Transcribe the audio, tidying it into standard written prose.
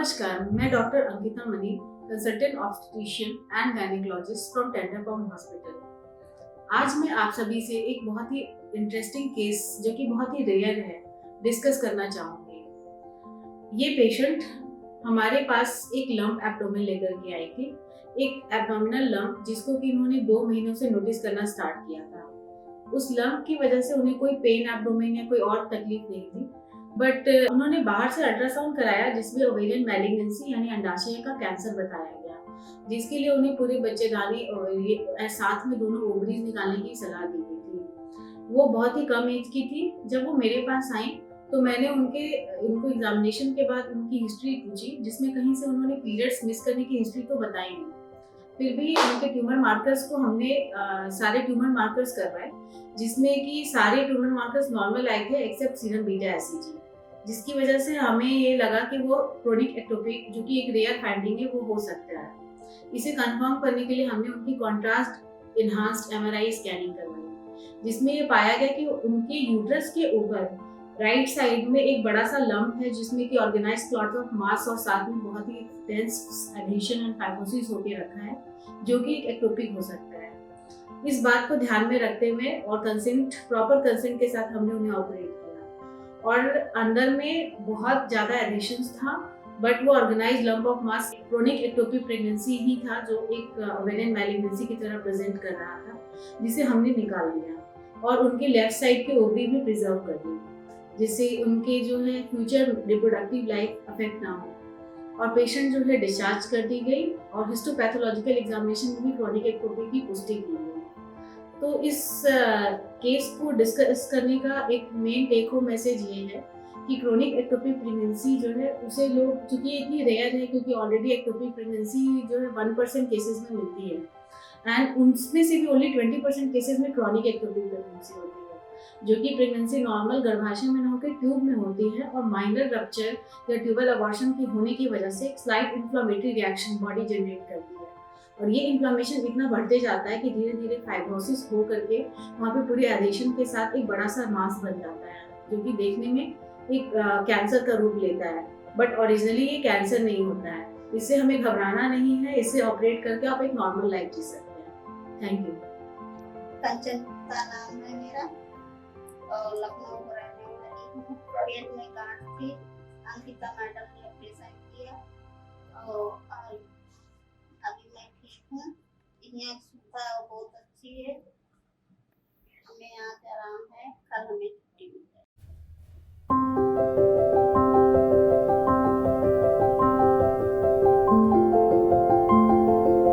नमस्कार, मैं doctor Ankita Mani, consultant obstetrician and gynaecologist from Tenderpoint hospital. आज मैं आप सभी से एक बहुत ही इंटरेस्टिंग केस जो कि बहुत ही रेयर है डिस्कस करना चाहूँगी। ये पेशेंट हमारे पास एक लंप एब्डोमेन लेकर के आई थी, एक एब्डोमिनल लंप जिसको कि इन्होंने 2 महीनों से नोटिस करना स्टार्ट किया था। उस लंप की वजह से उन्हें कोई पेन एब्डोमेन या कोई और तकलीफ नहीं थी, बट उन्होंने बाहर से अल्ट्रासाउंड कराया जिसमें ओवेरियन मैलिग्नेंसी यानी अंडाशय का कैंसर बताया गया, जिसके लिए उन्हें पूरे बच्चेदानी और साथ में दोनों ओवरीज निकालने की सलाह दी गई थी। वो बहुत ही कम एज की थी। जब वो मेरे पास आई तो मैंने उनको एग्जामिनेशन के बाद उनकी हिस्ट्री पूछी, जिसमें कहीं से उन्होंने पीरियड्स मिस करने की हिस्ट्री तो बताई नहीं। फिर भी उनके ट्यूमर मार्कर्स को हमने सारे ट्यूमर मार्कर्स करवाए, जिसमें कि सारे ट्यूमर मार्कर्स नॉर्मल आए थे एक्सेप्ट सीरम बीटा एसिजी, जिसकी वजह से हमें ये लगा कि वो क्रोनिक एक्टोपिक, जो कि एक रेयर फाइंडिंग है, वो हो सकता है। इसे कंफर्म करने के लिए हमने उनकी कॉन्ट्रास्ट इनहांस्ड एमआरआई स्कैनिंग करवाई, जिसमें ये पाया गया कि उनके यूट्रस के ऊपर राइट साइड में एक बड़ा सा लंप है, जिसमें कि ऑर्गेनाइज्ड क्लॉट ऑफ मास और साथ में बहुत ही डेंस एडहेशन एंड फाइब्रोसिस होके रखा है, जो कि एक एक्टोपिक हो सकता है। इस बात को ध्यान में रखते हुए और प्रॉपर कंसेंट के साथ हमने उन्हें ऑपरेट किया, और अंदर में बहुत ज्यादा एडिशंस था, बट वो organised lump of mass chronic ectopic pregnancy ही था, जो एक ओवेरियन मैलिग्नेंसी की तरह प्रेजेंट कर रहा था, जिसे हमने निकाल दिया और उनके लेफ्ट साइड के ओवरी भी प्रिजर्व कर दी, जिससे उनके जो है फ्यूचर रिप्रोडक्टिव लाइफ अफेक्ट ना हो। और पेशेंट जो है डिस्चार्ज कर दी गई और हिस्टोपैथोलॉजिकल एग्जामिनेशन में भी क्रोनिक एक्टोपिक की पुष्टि की गई। तो इस केस को डिस्कस करने का एक मेन टेक होम मैसेज ये है कि क्रोनिक एक्टोपिक प्रेगनेंसी जो है उसे लोग, चूंकि इतनी रेयर है क्योंकि ऑलरेडी एक्टोपिक प्रेगनेंसी जो है 1% केसेस में मिलती है, एंड उनमें से भी ओनली 20% केसेस में क्रोनिक एक्टोपिक प्रेगनेंसी होती है, जो कि प्रेगनेंसी नॉर्मल गर्भाशय में न होकर ट्यूब में होती है और माइनर रप्चर या ट्यूबल अबॉर्शन की होने की वजह से एक slight inflammatory reaction body generate करती है, और ये इन्फ्लेमेशन इतना बढ़ते जाता है कि धीरे धीरे फाइब्रोसिस हो करके वहाँ पे पूरे एडेशन के साथ एक बड़ा सा मास बन जाता है, जो कि देखने में एक कैंसर का रूप लेता है, बट ओरिजिनली ये कैंसर नहीं होता है। इससे हमें घबराना नहीं है, इससे ऑपरेट करके आप एक नॉर्मल लाइफ जी सकते हैं। Thank you. कंचन का नाम है मेरा और लखनऊ में रहने वाली हूँ। पेट में गांठ थी, अंकिता मैडम ने ऑपरेशन किया और अभी मैं ठीक हूँ। इन्हें सुविधा बहुत अच्छी है।